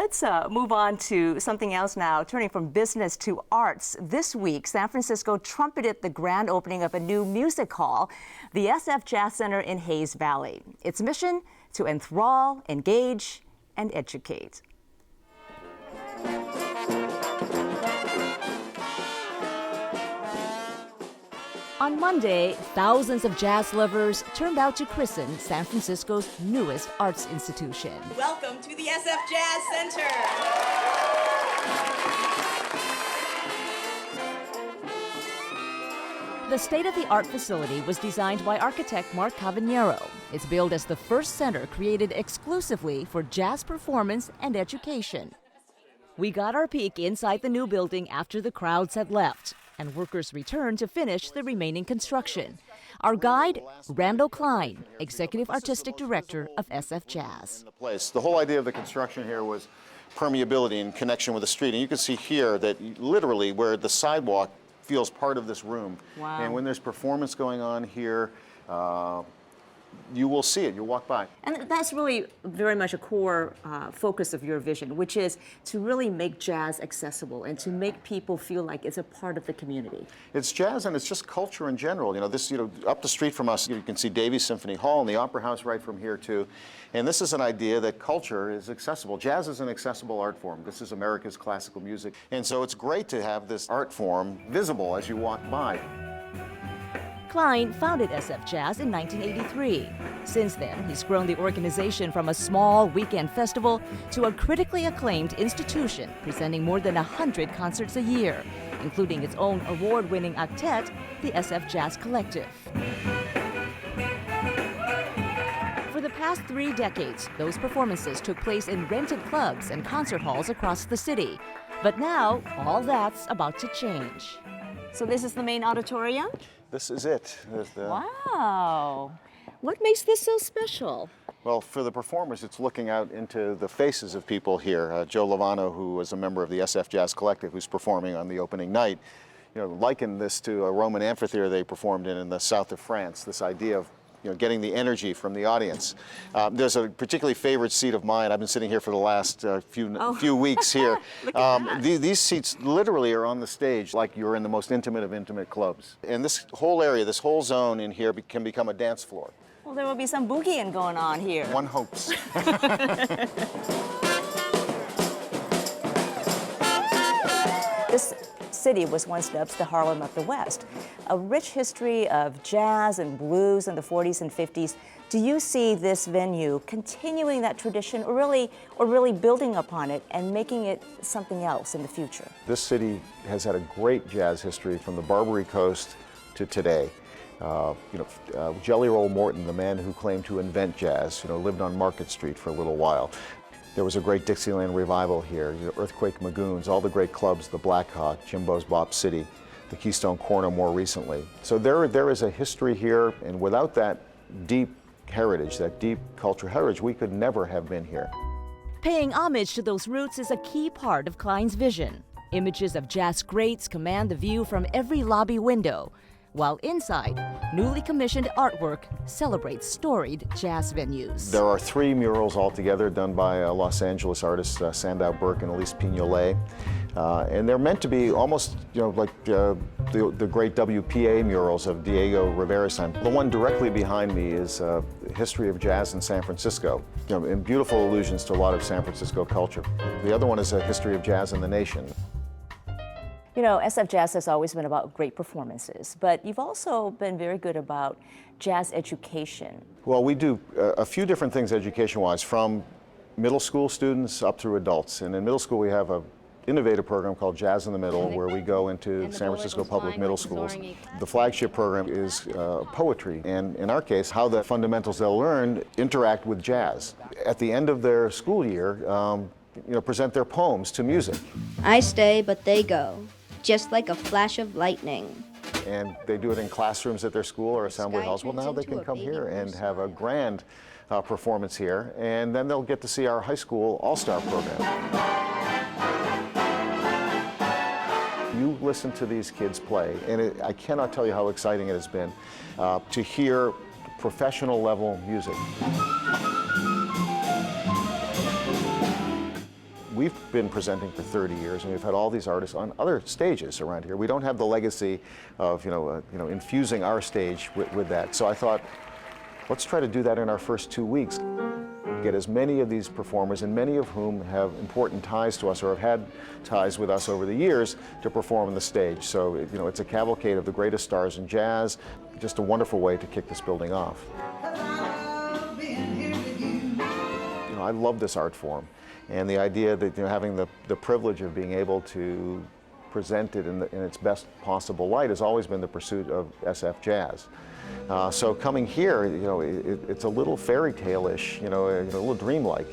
Let's move on to something else now, turning from business to arts. This week, San Francisco trumpeted the grand opening of a new music hall, the SFJAZZ Center in Hayes Valley. Its mission: to enthrall, engage, and educate. On Monday, thousands of jazz lovers turned out to christen San Francisco's newest arts institution. Welcome to the SFJAZZ Center. The state-of-the-art facility was designed by architect Mark Cavagnero. It's billed as the first center created exclusively for jazz performance and education. We got our peek inside the new building after the crowds had left, and workers returned to finish the remaining construction. Our guide, Randall Klein, Executive Artistic Director of SFJAZZ. The whole idea of the construction here was permeability and connection with the street. And you can see here that literally where the sidewalk feels part of this room. Wow. And when there's performance going on here, you will see it, you'll walk by. And that's really very much a core focus of your vision, which is to really make jazz accessible and to make people feel like it's a part of the community. It's jazz and it's just culture in general. Up the street from us, you can see Davies Symphony Hall and the Opera House right from here too. And this is an idea that culture is accessible. Jazz is an accessible art form. This is America's classical music. And so it's great to have this art form visible as you walk by. Klein founded SFJAZZ in 1983. Since then, he's grown the organization from a small weekend festival to a critically acclaimed institution presenting more than 100 concerts a year, including its own award-winning octet, the SFJAZZ Collective. For the past 3 decades, those performances took place in rented clubs and concert halls across the city. But now, all that's about to change. So this is the main auditorium? This is it. Wow. What makes this so special? Well, for the performers, it's looking out into the faces of people here. Joe Lovano, who was a member of the SFJAZZ Collective, who's performing on the opening night, likened this to a Roman amphitheater they performed in the south of France, this idea of getting the energy from the audience. There's a particularly favorite seat of mine. I've been sitting here for the last few weeks here. These seats literally are on the stage like you're in the most intimate of intimate clubs. And this whole area, this whole zone in here can become a dance floor. Well, there will be some boogieing going on here. One hopes. This city was once dubbed the Harlem of the West. A rich history of jazz and blues in the 40s and 50s. Do you see this venue continuing that tradition or really building upon it and making it something else in the future? This city has had a great jazz history from the Barbary Coast to today. Jelly Roll Morton, the man who claimed to invent jazz, lived on Market Street for a little while. There was a great Dixieland revival here, Earthquake Magoons, all the great clubs, the Black Hawk, Jimbo's Bop City, the Keystone Corner more recently. So there is a history here, and without that deep heritage, that deep cultural heritage, we could never have been here. Paying homage to those roots is a key part of Klein's vision. Images of jazz greats command the view from every lobby window, while inside, newly commissioned artwork celebrates storied jazz venues. There are 3 murals altogether done by Los Angeles artists Sandow Burke and Elise Pignolet. And they're meant to be almost, like the great WPA murals of Diego Rivera's time. The one directly behind me is History of Jazz in San Francisco, and beautiful allusions to a lot of San Francisco culture. The other one is a History of Jazz in the Nation. SFJAZZ has always been about great performances, but you've also been very good about jazz education. Well, we do a few different things education-wise, from middle school students up through adults. And in middle school, we have an innovative program called Jazz in the Middle, where we go into San Francisco public middle schools. The flagship program is poetry, and in our case, how the fundamentals they'll learn interact with jazz. At the end of their school year, present their poems to music. I stay, but they go, just like a flash of lightning. And they do it in classrooms at their school or assembly halls. Well, now they can come here and have a grand performance here, and then they'll get to see our high school all-star program. You listen to these kids play, and I cannot tell you how exciting it has been to hear professional level music. we've been presenting for 30 years, and we've had all these artists on other stages around here. We don't have the legacy of infusing our stage with that. So I thought, let's try to do that in our first 2 weeks. Get as many of these performers, and many of whom have important ties to us or have had ties with us over the years, to perform on the stage. So it's a cavalcade of the greatest stars in jazz. Just a wonderful way to kick this building off. I love this art form, and the idea that having the privilege of being able to present it in its best possible light has always been the pursuit of SF Jazz. So coming here, it's a little fairy tale-ish, a little dreamlike.